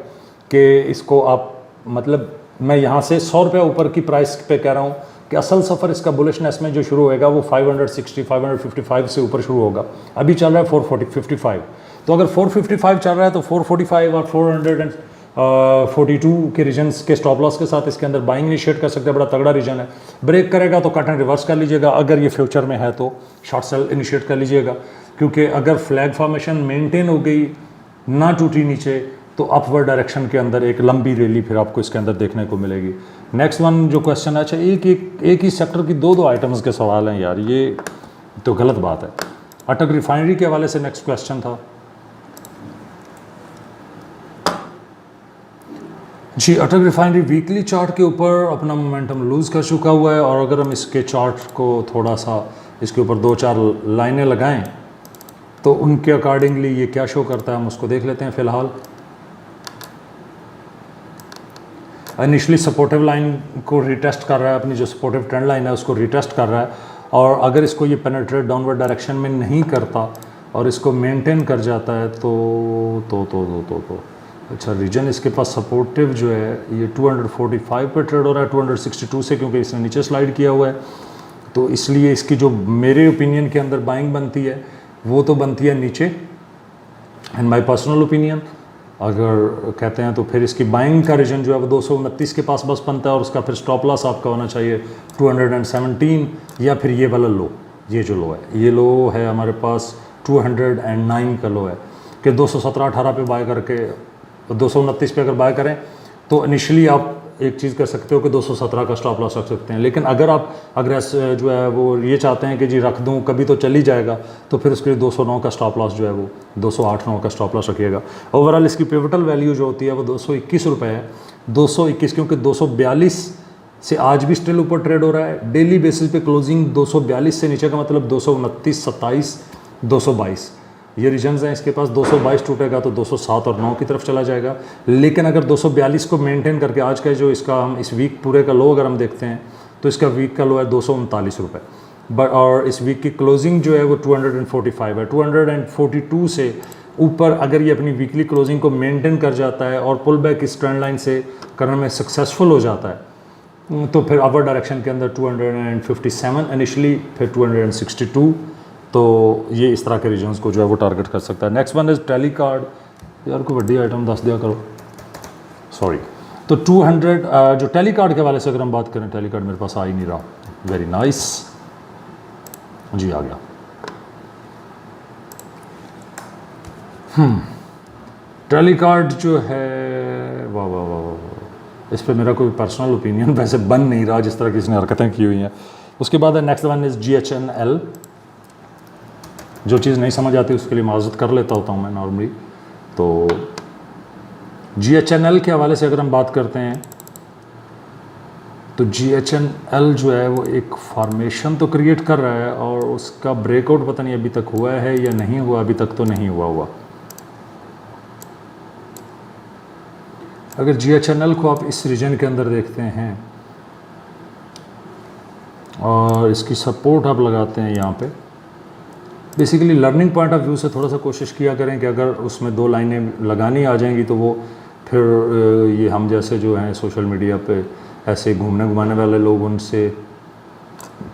Speaker 1: कि इसको आप, मतलब मैं यहाँ से 100 रुपया ऊपर की प्राइस पे कह रहा हूँ कि असल सफ़र इसका बुलिशनेस में जो शुरू होएगा वो 560 555 से ऊपर शुरू होगा। अभी चल रहा है 455, तो अगर 455 चल रहा है तो 445 और 442 के रीजन्स के स्टॉप लॉस के साथ इसके अंदर बाइंग इनिशिएट कर सकते हैं। बड़ा तगड़ा रीजन है, ब्रेक करेगा तो कट एंड रिवर्स कर लीजिएगा, अगर ये फ्यूचर में है तो शॉर्ट सेल इनिशिएट कर लीजिएगा, क्योंकि अगर फ्लैग फॉर्मेशन मेंटेन हो गई, ना टूटी नीचे, तो अपवर्ड डायरेक्शन के अंदर एक लंबी रैली फिर आपको इसके अंदर देखने को मिलेगी। नेक्स्ट वन जो क्वेश्चन है, अच्छा एक ही सेक्टर की दो आइटम्स के सवाल हैं यार, ये तो गलत बात है। अटक रिफाइनरी के हवाले से नेक्स्ट क्वेश्चन था जी। अटक रिफाइनरी वीकली चार्ट के ऊपर अपना मोमेंटम लूज़ कर चुका हुआ है, और अगर हम इसके चार्ट को थोड़ा सा इसके ऊपर 2-4 लाइनें लगाएं तो उनके अकॉर्डिंगली ये क्या शो करता है हम उसको देख लेते हैं। फ़िलहाल इनिशली सपोर्टिव लाइन को रिटेस्ट कर रहा है, अपनी जो सपोर्टिव ट्रेंड लाइन है उसको रिटेस्ट कर रहा है, और अगर इसको ये पेनिट्रेट डाउनवर्ड डायरेक्शन में नहीं करता और इसको मेंटेन कर जाता है तो अच्छा रीजन इसके पास सपोर्टिव जो है ये 245 पे ट्रेड हो रहा है 262 से, क्योंकि इसने नीचे स्लाइड किया हुआ है। तो इसलिए इसकी जो मेरे ओपिनियन के अंदर बाइंग बनती है वो तो बनती है नीचे, इन माय पर्सनल ओपिनियन अगर कहते हैं, तो फिर इसकी बाइंग का रीजन जो है वो 229 के पास बस बनता है और उसका फिर स्टॉप लॉस आपका होना चाहिए 217 या फिर ये वाला लो, ये जो लो है, ये लो है हमारे पास 209 का लो है कि 217-18 पे बाय करके 229 पे अगर बाय करें तो इनिशियली आप एक चीज़ कर सकते हो कि 217 का स्टॉप लॉस रख सकते हैं। लेकिन अगर आप जो है वो ये चाहते हैं कि जी रख दूं कभी तो चल ही जाएगा, तो फिर उसके लिए 209 का स्टॉप लॉस जो है वो 208-9 का स्टॉप लॉस रखिएगा। ओवरऑल इसकी पिवटल वैल्यू जो होती है वो 221 रुपये है, 221, क्योंकि 242 से आज भी स्टिल ऊपर ट्रेड हो रहा है। डेली बेसिस पे क्लोजिंग 242 से नीचे का मतलब 229, 27, 222 ये रीजन्स हैं इसके पास। 222 टूटेगा तो 207 और 9 की तरफ चला जाएगा। लेकिन अगर 242 को मेंटेन करके आज का जो इसका हम इस वीक पूरे का लो अगर हम देखते हैं तो इसका वीक का लो है 239 रुपये, बट और इस वीक की क्लोजिंग जो है वो 245 है। 242 से ऊपर अगर ये अपनी वीकली क्लोजिंग को मेंटेन कर जाता है और पुल बैक इस ट्रेंड लाइन से करने में सक्सेसफुल हो जाता है तो फिर अपर डायरेक्शन के अंदर 257 इनिशियली, फिर 262, तो ये इस तरह के रीजन्स को जो है वो टारगेट कर सकता है। Next one is tele card. यार कोई बड़ी आइटम दस दिया करो, सॉरी। तो 200 जो टेली कार्ड के हवाले से अगर हम बात करें, टेली कार्ड मेरे पास आ ही नहीं रहा, वेरी नाइस जी आ गया। टेली कार्ड जो है वाह वाह वाह वाह, इस पर मेरा कोई पर्सनल ओपिनियन वैसे बन नहीं रहा जिस तरह की इसने हरकतें की हुई हैं। उसके बाद नेक्स्ट वन इज़ GHNL। जो चीज़ नहीं समझ आती उसके लिए माजरत कर लेता होता हूँ मैं नॉर्मली। तो GHNL के हवाले से अगर हम बात करते हैं तो GHNL जो है वो एक फॉर्मेशन तो क्रिएट कर रहा है और उसका ब्रेकआउट पता नहीं अभी तक हुआ है या नहीं हुआ, अभी तक तो नहीं हुआ। अगर GHNL को आप इस रीजन के अंदर देखते हैं और इसकी सपोर्ट आप लगाते हैं यहाँ पे, basically learning point of view से थोड़ा सा कोशिश किया करें कि अगर उसमें दो लाइनें लगानी आ जाएंगी तो वो फिर ये हम जैसे जो हैं सोशल मीडिया पे ऐसे घूमने घुमाने वाले लोग उनसे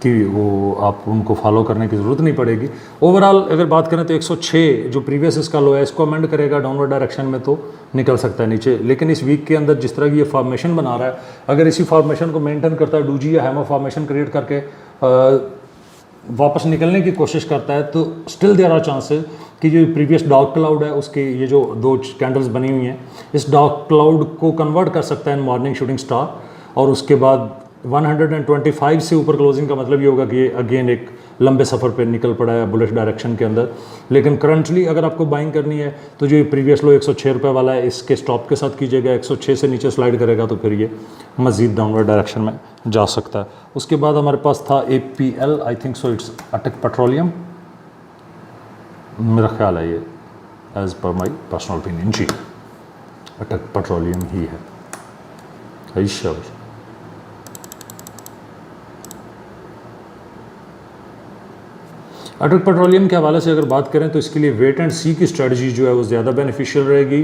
Speaker 1: कि वो आप उनको फॉलो करने की ज़रूरत नहीं पड़ेगी। ओवरऑल अगर बात करें तो 106 जो प्रीवियस इसका लो है इसको अमेंड करेगा डाउनवर्ड डायरेक्शन में तो निकल सकता है नीचे। लेकिन इस वीक के अंदर जिस तरह की ये फॉर्मेशन बना रहा है, अगर इसी फॉर्मेशन को मेंटेन करता है, डूजी या हैमर फॉर्मेशन क्रिएट करके वापस निकलने की कोशिश करता है, तो स्टिल देयर आर चांसेस कि जो प्रीवियस डार्क क्लाउड है उसके ये जो दो कैंडल्स बनी हुई हैं इस डार्क क्लाउड को कन्वर्ट कर सकता है इन मॉर्निंग शूटिंग स्टार, और उसके बाद 125 से ऊपर क्लोजिंग का मतलब ये होगा कि ये अगेन एक लंबे सफ़र पे निकल पड़ा है बुलिश डायरेक्शन के अंदर। लेकिन करंटली अगर आपको बाइंग करनी है तो जो प्रीवियस लो 106 रुपये वाला है इसके स्टॉप के साथ कीजिएगा, 106 से नीचे स्लाइड करेगा तो फिर ये मज़ीद डाउनवर्ड डायरेक्शन में जा सकता है। उसके बाद हमारे पास था APL, I think so it's अटक पेट्रोलियम, मेरा ख्याल है ये as per my personal opinion जी अटक पेट्रोलियम ही है। ऐशा अटक पेट्रोलियम के हवाले से अगर बात करें तो इसके लिए वेट एंड सी की स्ट्रेटजी जो है वो ज़्यादा बेनिफिशियल रहेगी,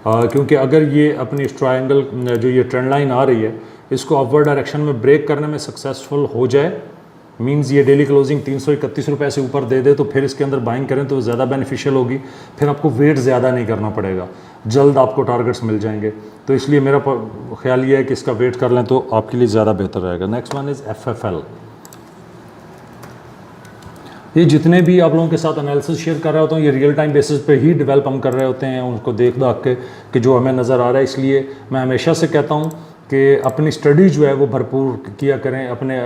Speaker 1: क्योंकि अगर ये अपनी इस ट्रायंगल जो ये ट्रेंड लाइन आ रही है इसको अपवर्ड डायरेक्शन में ब्रेक करने में सक्सेसफुल हो जाए, मींस ये डेली क्लोजिंग 331 रुपये से ऊपर दे दे, तो फिर इसके अंदर बाइंग करें तो ज़्यादा बेनिफिशियल होगी। फिर आपको वेट ज़्यादा नहीं करना पड़ेगा, जल्द आपको टारगेट्स मिल जाएंगे। तो इसलिए मेरा ख्याल ये है कि इसका वेट कर लें तो आपके लिए ज़्यादा बेहतर रहेगा। Next one is FFL। ये जितने भी आप लोगों के साथ एनालिसिस शेयर कर रहे होते हैं ये रियल टाइम बेसिस पे ही डेवलप हम कर रहे होते हैं, उनको देख दाख के कि जो हमें नज़र आ रहा है। इसलिए मैं हमेशा से कहता हूँ कि अपनी स्टडी जो है वो भरपूर किया करें, अपने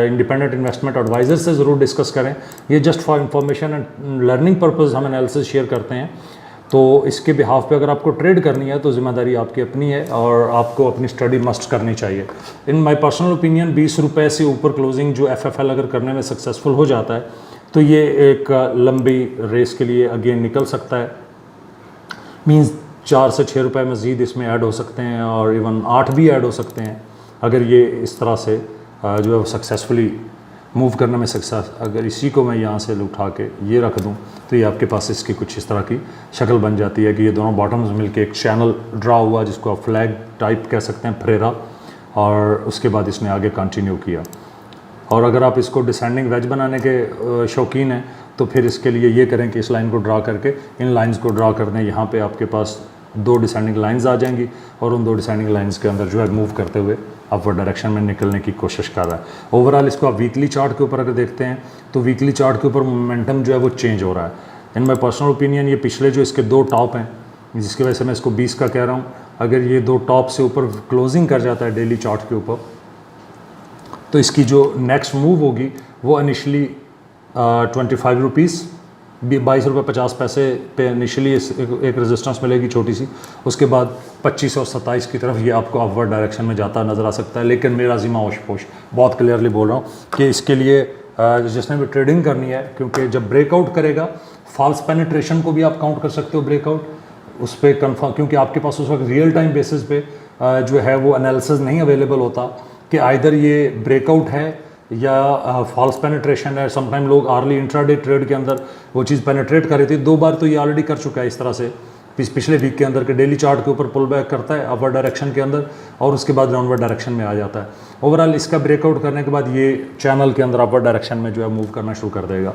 Speaker 1: इंडिपेंडेंट इन्वेस्टमेंट एडवाइज़र से ज़रूर डिस्कस करें। ये just for information and learning purpose हम एनालिसिस शेयर करते हैं, तो इसके बिहाफ पे अगर आपको ट्रेड करनी है तो ज़िम्मेदारी आपकी अपनी है और आपको अपनी स्टडी मस्ट करनी चाहिए। इन माय पर्सनल ओपिनियन 20 रुपये से ऊपर क्लोजिंग जो FFL अगर करने में सक्सेसफुल हो जाता है तो ये एक लंबी रेस के लिए अगेन निकल सकता है। मींस 4 से 6 रुपये मज़ीद इसमें ऐड हो सकते हैं और इवन 8 भी ऐड हो सकते हैं अगर ये इस तरह से जो है सक्सेसफुली मूव करने में सक्सेस। अगर इसी को मैं यहाँ से उठा के ये रख दूँ तो ये आपके पास इसकी कुछ इस तरह की शक्ल बन जाती है कि ये दोनों बॉटम्स मिलके एक चैनल ड्रा हुआ जिसको आप फ्लैग टाइप कह सकते हैं, फ्रेरा, और उसके बाद इसने आगे कंटिन्यू किया। और अगर आप इसको डिसेंडिंग वेज बनाने के शौकीन हैं तो फिर इसके लिए ये करें कि इस लाइन को ड्रा करके इन लाइंस को ड्रा कर दें। यहाँ पे आपके पास 2 डिसेंडिंग लाइंस आ जाएंगी और उन 2 डिसेंडिंग लाइंस के अंदर जो है मूव करते हुए अपवर्ड डायरेक्शन में निकलने की कोशिश कर रहा है। ओवरऑल इसको आप वीकली चार्ट के ऊपर अगर देखते हैं तो वीकली चार्ट के ऊपर मोमेंटम जो है वो चेंज हो रहा है। इन माई पर्सनल ओपिनियन ये पिछले जो इसके 2 टॉप हैं जिसकी वजह से मैं इसको 20 का कह रहा हूँ, अगर ये 2 टॉप से ऊपर क्लोजिंग कर जाता है डेली चार्ट के ऊपर तो इसकी जो नेक्स्ट मूव होगी वो इनिशली 25 रुपीज़ 22 रुपये 50 पैसे पे इनिशली एक रेजिस्टेंस मिलेगी छोटी सी, उसके बाद 25 और 27 की तरफ ये आपको अपवर्ड डायरेक्शन में जाता नज़र आ सकता है। लेकिन मेरा ज़िम्मा होश पोश बहुत क्लियरली बोल रहा हूँ कि इसके लिए जिसने भी ट्रेडिंग करनी है, क्योंकि जब ब्रेकआउट करेगा फॉल्स पेनिट्रेशन को भी आप काउंट कर सकते हो ब्रेकआउट उस पर कन्फर्म, क्योंकि आपके पास उस वक्त रियल टाइम बेसिस पे जो है वो एनालिसिस नहीं अवेलेबल होता कि आइदर ये ब्रेकआउट है या फॉल्स पेनिट्रेशन है। समटाइम लोग आर्ली इंट्राडे ट्रेड के अंदर वो चीज़ पेनिट्रेट कर रही थी। 2 बार तो ये ऑलरेडी कर चुका है इस तरह से पिछले वीक के अंदर के डेली चार्ट के ऊपर पुल बैक करता है अपवर्ड डायरेक्शन के अंदर और उसके बाद डाउनवर्ड डायरेक्शन में आ जाता है। ओवरऑल इसका ब्रेकआउट करने के बाद ये चैनल के अंदर अपवर्ड डायरेक्शन में जो है मूव करना शुरू कर देगा।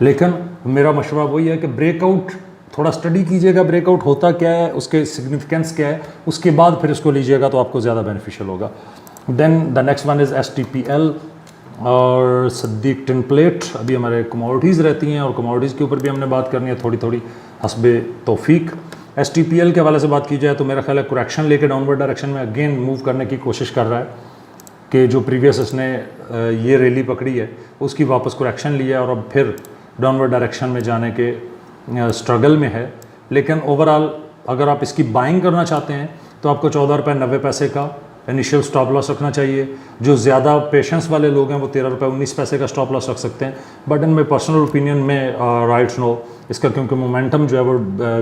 Speaker 1: लेकिन मेरा मशवरा वही है कि ब्रेकआउट थोड़ा स्टडी कीजिएगा, ब्रेकआउट होता क्या है, उसके सिग्निफिकेंस क्या है, उसके बाद फिर इसको लीजिएगा तो आपको ज़्यादा बेनिफिशियल होगा। Then the next one is STPL और सद्दीक टिन प्लेट। अभी हमारे कमोडिटीज़ रहती हैं और कमोडिटीज़ के ऊपर भी हमने बात करनी है थोड़ी थोड़ी हस्बे तौफीक। STPL के हवाले से बात की जाए तो मेरा ख्याल है करेक्शन लेके डाउनवर्ड डायरेक्शन में अगेन मूव करने की कोशिश कर रहा है कि जो प्रीवियस इसने ये रैली पकड़ी है उसकी वापस करेक्शन लिया है और अब फिर डाउनवर्ड डायरेक्शन में जाने के स्ट्रगल में है। लेकिन ओवरऑल अगर आप इसकी बाइंग करना चाहते हैं तो आपको 14 रुपये 90 पैसे का इनिशियल स्टॉप लॉस रखना चाहिए। जो ज़्यादा पेशेंस वाले लोग हैं वो 13 रुपये 19 पैसे का स्टॉप लॉस रख सकते हैं। But in my personal opinion में राइट नो इसका, क्योंकि मोमेंटम जो है वो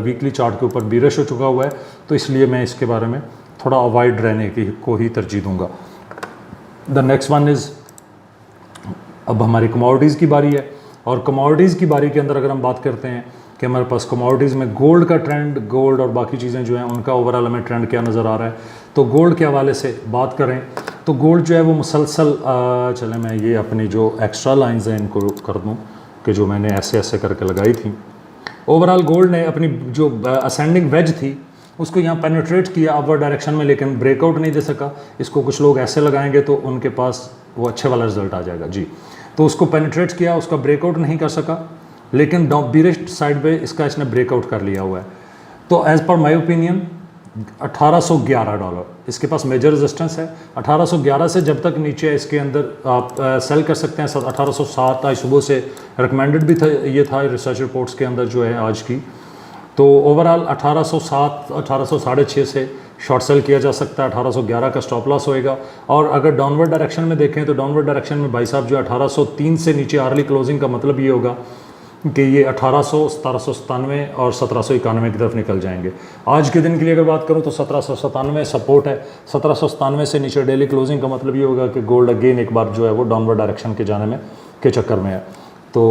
Speaker 1: वीकली चार्ट के ऊपर बीरिश हो चुका हुआ है तो इसलिए मैं इसके बारे में थोड़ा अवॉइड रहने की को ही तरजीह दूँगा। द नेक्स्ट वन इज़ अब हमारी कमोडिटीज़ की बारी है और कमोडिटीज़ की बारी के अंदर अगर हम बात करते हैं कि हमारे पास कमोडिटीज़ में गोल्ड का ट्रेंड, गोल्ड और बाकी चीज़ें जो हैं उनका ओवरऑल हमें ट्रेंड क्या नज़र आ रहा है। तो गोल्ड के हवाले से बात करें तो गोल्ड जो है वो मुसलसल चले मैं ये अपनी जो एक्स्ट्रा लाइंस हैं इनको कर दूं कि जो मैंने ऐसे ऐसे करके लगाई थी। ओवरऑल गोल्ड ने अपनी जो असेंडिंग वेज थी उसको यहाँ पेनिट्रेट किया अपवर्ड डायरेक्शन में, लेकिन ब्रेकआउट नहीं दे सका। इसको कुछ लोग ऐसे लगाएंगे तो उनके पास वो अच्छे वाला रिजल्ट आ जाएगा जी। तो उसको पेनिट्रेट किया, उसका ब्रेकआउट नहीं कर सका, लेकिन बीरिश साइड पे इसका इसने ब्रेकआउट कर लिया हुआ है। तो एज़ पर माय ओपिनियन $1811 इसके पास मेजर रेजिस्टेंस है। 1811 से जब तक नीचे इसके अंदर आप सेल कर सकते हैं। 1807 आज सुबह से रिकमेंडेड भी था, ये था रिसर्च रिपोर्ट्स के अंदर जो है आज की। तो ओवरऑल 1807 1806 से शॉर्ट सेल किया जा सकता है। 1811 का स्टॉप लॉस होएगा। और अगर डाउनवर्ड डायरेक्शन में देखें तो डाउनवर्ड डायरेक्शन में भाई साहब जो 1803 से नीचे अर्ली क्लोजिंग का मतलब ये होगा कि ये 1800, 1797 और 1791 की तरफ निकल जाएंगे। आज के दिन के लिए अगर बात करूं तो 1797 सपोर्ट है। 1797 से नीचे डेली क्लोजिंग का मतलब ये होगा कि गोल्ड अगेन एक बार जो है वो डाउनवर्ड डायरेक्शन के जाने में के चक्कर में है। तो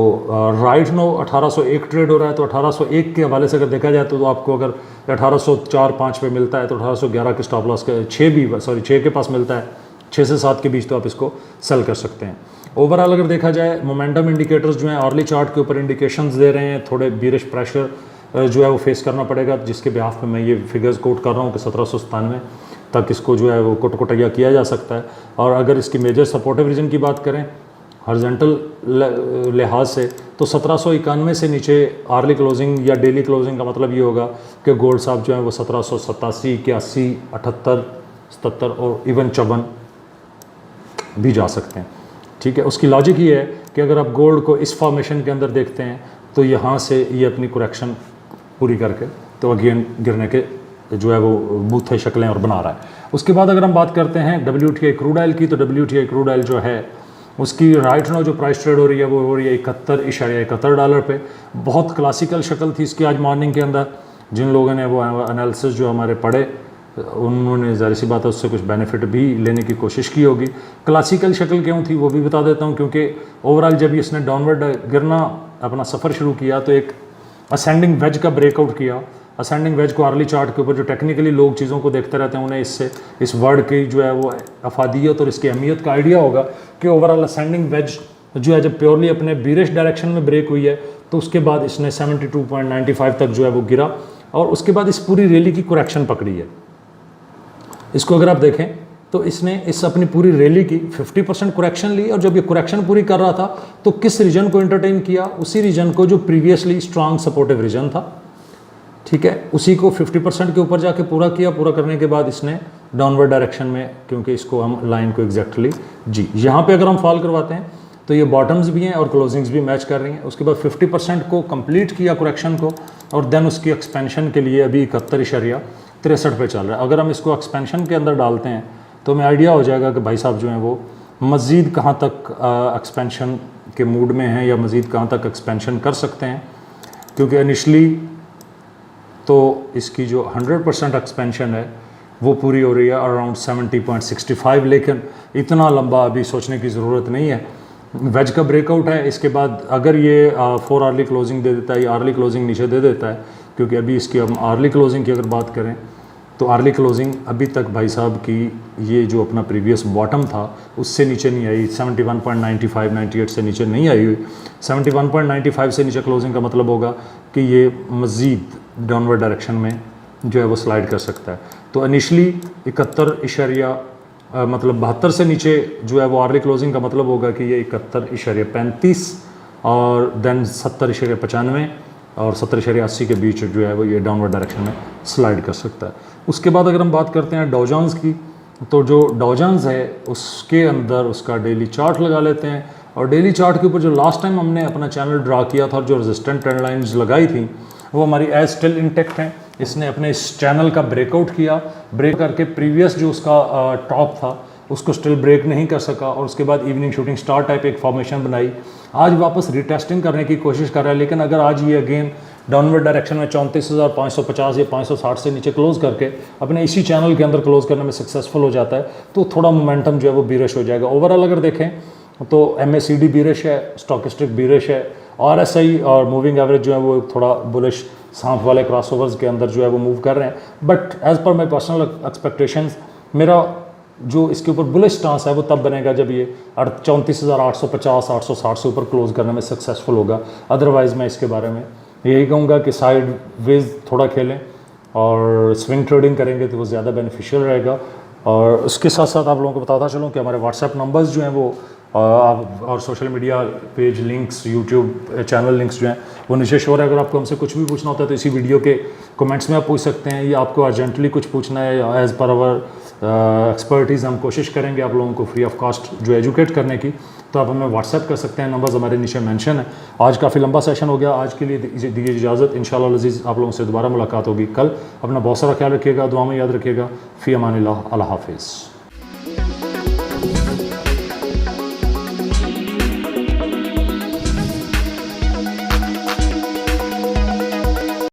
Speaker 1: राइट नो 1801 ट्रेड हो रहा है। तो 1801 के हवाले से अगर देखा जाए तो आपको अगर 1804-5 पे मिलता है तो 1811 के स्टॉप लॉस के 6 के पास मिलता है, 6 से 7 के बीच तो आप इसको सेल कर सकते हैं। ओवरऑल अगर देखा जाए मोमेंटम इंडिकेटर्स जो हैं अर्ली चार्ट के ऊपर इंडिकेशंस दे रहे हैं। थोड़े बीरिश प्रेशर जो है वो फेस करना पड़ेगा, जिसके बिहाफ पे मैं ये फिगर्स कोट कर रहा हूँ कि 1797 तक इसको जो है वो कोटकोटैया किया जा सकता है। और अगर इसकी मेजर सपोर्टिव रीजन की बात करें हॉरिजॉन्टल लिहाज से तो 1791 से नीचे अर्ली क्लोजिंग या डेली क्लोजिंग का मतलब ये होगा कि गोल्ड साहब जो है वो 1787, 81, 78, 77 और इवन 54 भी जा सकते हैं। ठीक है, उसकी लॉजिक ये है कि अगर आप गोल्ड को इस फॉर्मेशन के अंदर देखते हैं तो यहाँ से ये अपनी करेक्शन पूरी करके तो अगेन गिरने के जो है वो बूथे शक्लें और बना रहा है। उसके बाद अगर हम बात करते हैं WTI क्रूड ऑयल की तो WTI क्रूड ऑयल जो है उसकी राइट नाउ जो प्राइस ट्रेड हो रही है वो हो रही है $71.71 पे। बहुत क्लासिकल शक्ल थी इसकी आज मॉर्निंग के अंदर। जिन लोगों ने वो एनालिसिस जो हमारे पढ़े उन्होंने ज़ाहिर सी बात है उससे कुछ बेनिफिट भी लेने की कोशिश की होगी। क्लासिकल शक्ल क्यों थी वो भी बता देता हूँ, क्योंकि ओवरऑल जब इसने डाउनवर्ड गिरना अपना सफ़र शुरू किया तो एक असेंडिंग वेज का ब्रेकआउट किया। असेंडिंग वेज को आर्ली चार्ट के ऊपर जो टेक्निकली लोग चीज़ों को देखते रहते हैं उन्हें इससे इस वर्ड की जो है वो अफादियत और इसकी अहमियत का आइडिया होगा कि ओवरऑल असेंडिंग वेज जो है जब प्योरली अपने बीरिश डायरेक्शन में ब्रेक हुई है तो उसके बाद इसने 72.95 तक जो है वो गिरा और उसके बाद इस पूरी रैली की करेक्शन पकड़ी है। इसको अगर आप देखें तो इसने इस अपनी पूरी रैली की 50% करेक्शन ली और जब ये करेक्शन पूरी कर रहा था तो किस रीजन को एंटरटेन किया, उसी रीजन को जो प्रीवियसली स्ट्रांग सपोर्टिव रीजन था, ठीक है, उसी को 50% के ऊपर जाके पूरा किया। पूरा करने के बाद इसने डाउनवर्ड डायरेक्शन में, क्योंकि इसको हम लाइन को एग्जैक्टली जी यहाँ पे अगर हम फॉल करवाते हैं तो ये बॉटम्स भी हैं और क्लोजिंग्स भी मैच कर रही हैं। उसके बाद 50% को कंप्लीट किया करेक्शन को और देन उसकी एक्सपेंशन के लिए अभी 71.63 पे चल रहा है। अगर हम इसको एक्सपेंशन के अंदर डालते हैं तो हमें आइडिया हो जाएगा कि भाई साहब जो हैं वो मज़ीद कहाँ तक एक्सपेंशन के मूड में हैं या मज़ीद कहाँ तक एक्सपेंशन कर सकते हैं, क्योंकि इनिशली तो इसकी जो 100% एक्सपेंशन है वो पूरी हो रही है अराउंड 70.65, लेकिन इतना लंबा अभी सोचने की ज़रूरत नहीं है। वेज का ब्रेकआउट है, इसके बाद अगर ये 4 आर्ली क्लोजिंग दे देता है या आर्ली क्लोजिंग नीचे दे देता है, क्योंकि अभी इसकी हम आर्ली क्लोजिंग की अगर बात करें तो आर्ली क्लोजिंग अभी तक भाई साहब की ये जो अपना प्रीवियस बॉटम था उससे नीचे नहीं आई, 71.95 98 से नीचे नहीं आई हुई। 71.95 से नीचे क्लोजिंग का मतलब होगा कि ये मज़ीद डाउनवर्ड डायरेक्शन में जो है वो स्लाइड कर सकता है। तो इनिशली 71 मतलब 72 से नीचे जो है वो आर्ली क्लोजिंग का मतलब होगा कि ये 71.35 और देन 70.95 और 70.80 के बीच जो है वो ये डाउनवर्ड डायरेक्शन में स्लाइड कर सकता है। उसके बाद अगर हम बात करते हैं डाउ जोन्स की, तो जो डाउ जोन्स है उसके अंदर उसका डेली चार्ट लगा लेते हैं और डेली चार्ट के ऊपर जो लास्ट टाइम हमने अपना चैनल ड्रा किया था और जो रेजिस्टेंट ट्रेंड लाइंस लगाई थी वो हमारी एज स्टिल इंटेक्ट हैं। इसने अपने इस चैनल का ब्रेकआउट किया, ब्रेक करके प्रीवियस जो उसका टॉप था उसको स्टिल ब्रेक नहीं कर सका और उसके बाद इवनिंग शूटिंग स्टार टाइप एक फॉर्मेशन बनाई। आज वापस रिटेस्टिंग करने की कोशिश कर रहा है, लेकिन अगर आज ये अगेन डाउनवर्ड डायरेक्शन में 34,550 या 560 से नीचे क्लोज करके अपने इसी चैनल के अंदर क्लोज करने में सक्सेसफुल हो जाता है तो थोड़ा मोमेंटम जो है वो बीरिश हो जाएगा। ओवरऑल अगर देखें तो MACD बीरिश है, स्टॉकिस्टिक बीरिश है, RSI और मूविंग एवरेज जो है वो थोड़ा बुलिश सांप वाले क्रॉसओवर्स के अंदर जो है वो मूव कर रहे हैं। But as per my personal expectations मेरा जो इसके ऊपर बुलिश स्टांस है वो तब बनेगा जब ये 34,850 860 से ऊपर क्लोज करने में सक्सेसफुल होगा। अदरवाइज़ मैं इसके बारे में यही कहूँगा कि साइड वेज थोड़ा खेलें और स्विंग ट्रेडिंग करेंगे तो वो ज़्यादा बेनिफिशियल रहेगा। और उसके साथ साथ आप लोगों को बताता चलूँ कि हमारे व्हाट्सएप नंबर्स जो हैं वो और social media page links, YouTube channel links जो हैं वो नीचे शो है। अगर आपको हमसे कुछ भी पूछना होता है तो इसी वीडियो के कमेंट्स में आप पूछ सकते हैं, या आपको अर्जेंटली कुछ पूछना है या एज़ पर आवर एक्सपर्टीज़ हम कोशिश करेंगे आप लोगों को फ्री ऑफ कॉस्ट जो एजुकेट करने की, तो आप हमें व्हाट्सएप कर सकते हैं। नंबर्स हमारे नीचे मेंशन है। आज काफ़ी लंबा सेशन हो गया, आज के लिए दीजिए इजाज़त। इंशाअल्लाह अज़ीज़ आप लोगों से दोबारा मुलाकात होगी कल। अपना बहुत सारा ख्याल रखिएगा, दुआ में याद रखिएगा। फ़ी अमानिल्लाह, अल्लाह हाफ़िज़।